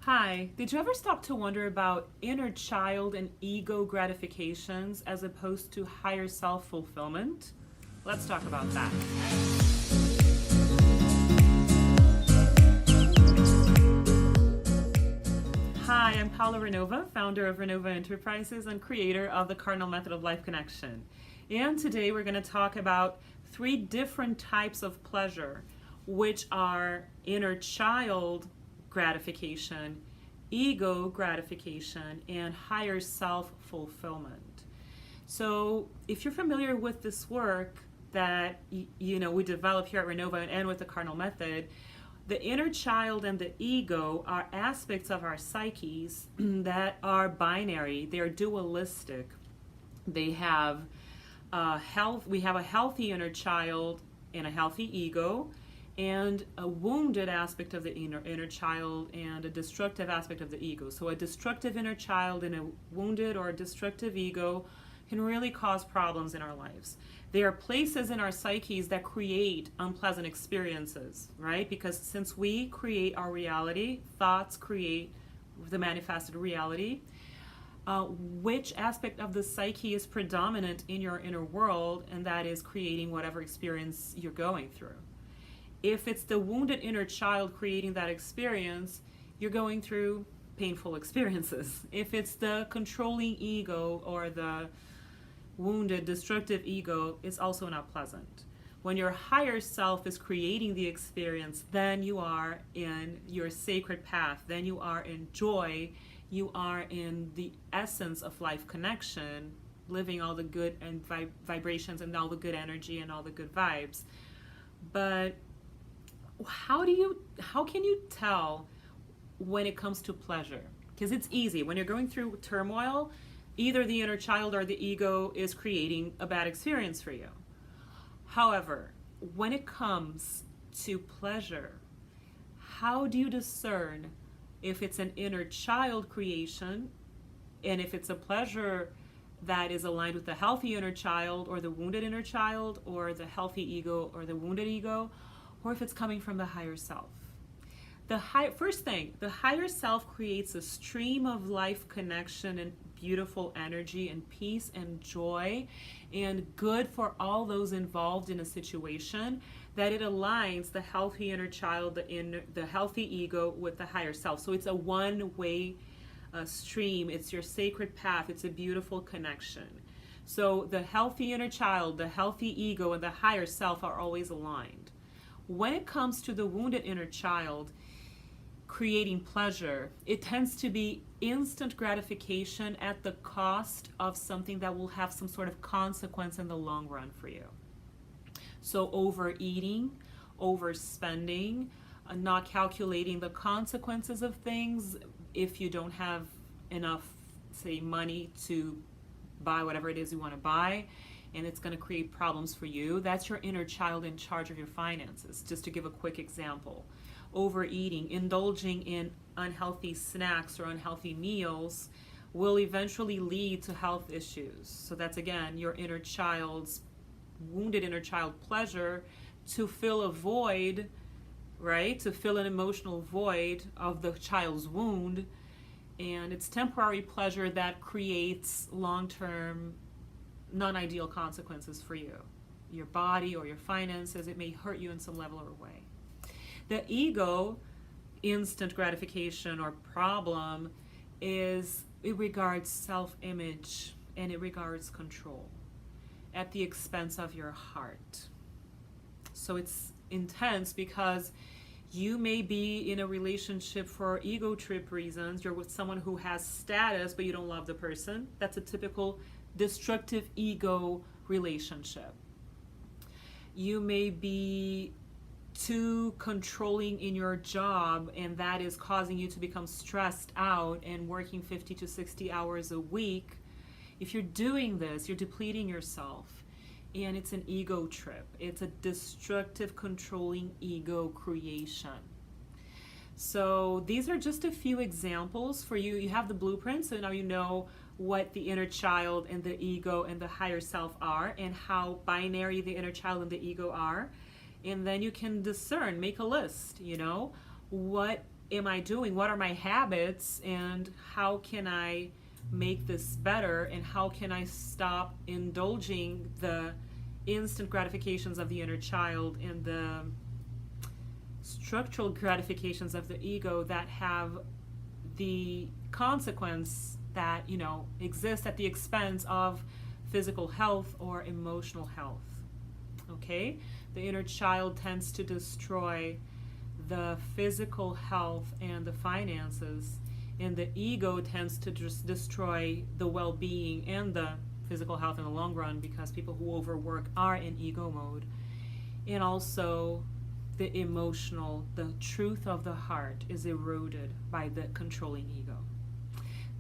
Hi, did you ever stop to wonder about inner child and ego gratifications as opposed to higher self fulfillment? Let's talk about that. Hi, I'm Paola Ranova, founder of Ranova Enterprises and creator of the Cardinal method of life connection. And today we're going to talk about three different types of pleasure, which are inner child gratification, ego gratification, and higher self fulfillment. So, if you're familiar with this work that we develop here at Ranova and with the Cardinal method, the inner child and the ego are aspects of our psyches that are binary. They're dualistic. They have we have a healthy inner child and a healthy ego, and a wounded aspect of the inner child and a destructive aspect of the ego. So a destructive inner child and a wounded or a destructive ego can really cause problems in our lives. They are places in our psyches that create unpleasant experiences, right? Because since we create our reality, thoughts create the manifested reality. Which aspect of the psyche is predominant in your inner world, and that is creating whatever experience you're going through. If it's the wounded inner child creating that experience, you're going through painful experiences. If it's the controlling ego or the wounded, destructive ego, it's also not pleasant. When your higher self is creating the experience, then you are in your sacred path, then you are in joy, you are in the essence of life connection, living all the good and vibrations and all the good energy and all the good vibes. But how can you tell when it comes to pleasure? Because it's easy. When you're going through turmoil, either the inner child or the ego is creating a bad experience for you. However, when it comes to pleasure, how do you discern if it's an inner child creation and if it's a pleasure that is aligned with the healthy inner child or the wounded inner child or the healthy ego or the wounded ego, or if it's coming from the higher self? First thing, the higher self creates a stream of life connection and beautiful energy and peace and joy and good for all those involved in a situation, that it aligns the healthy inner child, the healthy ego with the higher self. So it's a one-way stream. It's your sacred path. It's a beautiful connection. So the healthy inner child, the healthy ego, and the higher self are always aligned. When it comes to the wounded inner child creating pleasure, it tends to be instant gratification at the cost of something that will have some sort of consequence in the long run for you. So overeating, overspending, not calculating the consequences of things if you don't have enough, say, money to buy whatever it is you want to buy, and it's going to create problems for you. That's your inner child in charge of your finances, just to give a quick example. Overeating, indulging in unhealthy snacks or unhealthy meals will eventually lead to health issues. So that's, again, your inner child's wounded inner child pleasure to fill a void, right? To fill an emotional void of the child's wound. And it's temporary pleasure that creates long-term non-ideal consequences for you, your body or your finances. It may hurt you in some level or way. The ego instant gratification or problem is, it regards self-image and it regards control at the expense of your heart. So it's intense because you may be in a relationship for ego trip reasons. You're with someone who has status, but you don't love the person. That's a typical destructive ego relationship. You may be too controlling in your job, and that is causing you to become stressed out and working 50 to 60 hours a week. If you're doing this, you're depleting yourself, and it's an ego trip. It's a destructive, controlling ego creation. So these are just a few examples for you. You have the blueprint, so now you know what the inner child and the ego and the higher self are and how binary the inner child and the ego are. And then you can discern, make a list, what am I doing? What are my habits, and how can I make this better, and how can I stop indulging the instant gratifications of the inner child and the structural gratifications of the ego that have the consequence that, you know, exist at the expense of physical health or emotional health. Okay? The inner child tends to destroy the physical health and the finances, and the ego tends to just destroy the well-being and the physical health in the long run, because people who overwork are in ego mode. And also the emotional, the truth of the heart is eroded by the controlling ego.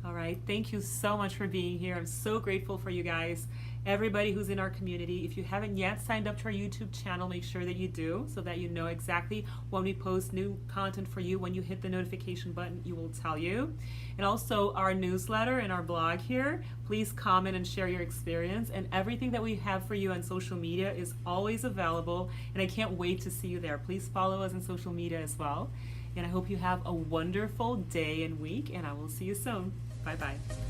All right, thank you so much for being here. I'm so grateful for you guys, everybody who's in our community. If you haven't yet signed up to our YouTube channel, make sure that you do, so that you know exactly when we post new content for you. When you hit the notification button, you will tell you. And also our newsletter and our blog here, please comment and share your experience. And everything that we have for you on social media is always available, and I can't wait to see you there. Please follow us on social media as well. And I hope you have a wonderful day and week, and I will see you soon. Bye-bye.